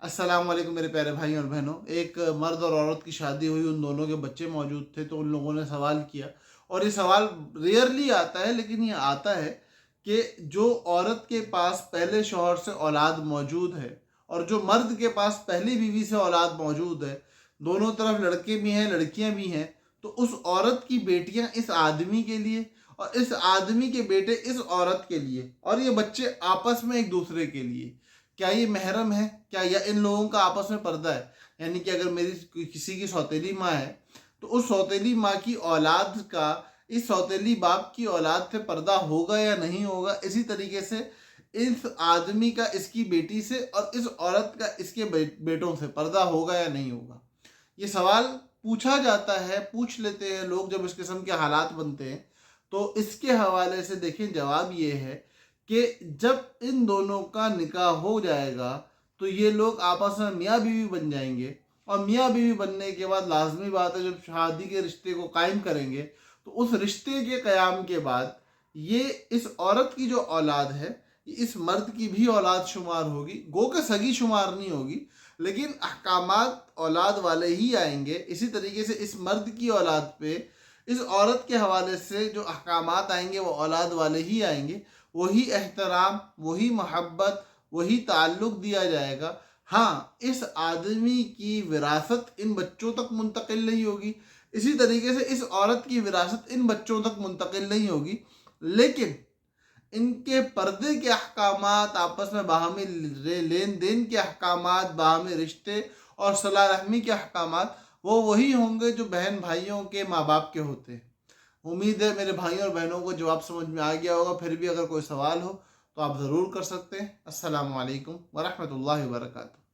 अस्सलाम वालेकुम मेरे प्यारे भाई और बहनों। एक मर्द और औरत की शादी हुई, उन दोनों के बच्चे मौजूद थे। तो उन लोगों ने सवाल किया, और ये सवाल रेयरली आता है लेकिन ये आता है कि जो औरत के पास पहले शौहर से औलाद मौजूद है और जो मर्द के पास पहली बीवी से औलाद मौजूद है, दोनों तरफ लड़के भी हैं लड़कियां भी हैं, तो उस औरत की बेटियां इस आदमी के लिए और इस आदमी के बेटे इस औरत के लिए, और ये बच्चे आपस में एक दूसरे के लिए, क्या ये महरम है? क्या या इन लोगों का आपस में पर्दा है? यानी कि अगर मेरी किसी की सौतेली माँ है तो उस सौतेली माँ की औलाद का इस सौतेली बाप की औलाद से पर्दा होगा या नहीं होगा। इसी तरीके से इस आदमी का इसकी बेटी से और इस औरत का इसके बेटों से पर्दा होगा या नहीं होगा। ये सवाल पूछा जाता है, पूछ लेते हैं लोग जब इस किस्म के हालात बनते हैं। तो इसके हवाले से देखें, जवाब ये है कि जब इन दोनों का निकाह हो जाएगा तो ये लोग आपस में मियाँ बीवी बन जाएंगे, और मियाँ बीवी बनने के बाद लाजमी बात है जब शादी के रिश्ते को कायम करेंगे तो उस रिश्ते के क़याम के बाद ये इस औरत की जो औलाद है ये इस मर्द की भी औलाद शुमार होगी। गो के सगी शुमार नहीं होगी, लेकिन अहकामात औलाद वाले ही आएंगे। इसी तरीके से इस मर्द की औलाद पे इस औरत के हवाले से जो अहकामात आएंगे वो औलाद वाले ही आएंगे। वही एहतराम, वही मोहब्बत, वही ताल्लुक़ दिया जाएगा। हाँ, इस आदमी की विरासत इन बच्चों तक मुंतकिल नहीं होगी, इसी तरीके से इस औरत की विरासत इन बच्चों तक मुंतकिल नहीं होगी, लेकिन इनके पर्दे के अहकामात, आपस में बाहमी लेन देन के अहकामात, बाहमी रिश्ते और सलाह रहमी के अहकामात वो वही होंगे जो बहन भाइयों के माँ बाप के होते हैं। उम्मीद है मेरे भाइयों और बहनों को जवाब समझ में आ गया होगा। फिर भी अगर कोई सवाल हो तो आप ज़रूर कर सकते हैं। अस्सलामु अलैकुम वरहमतुल्लाहि वबरकातुहू।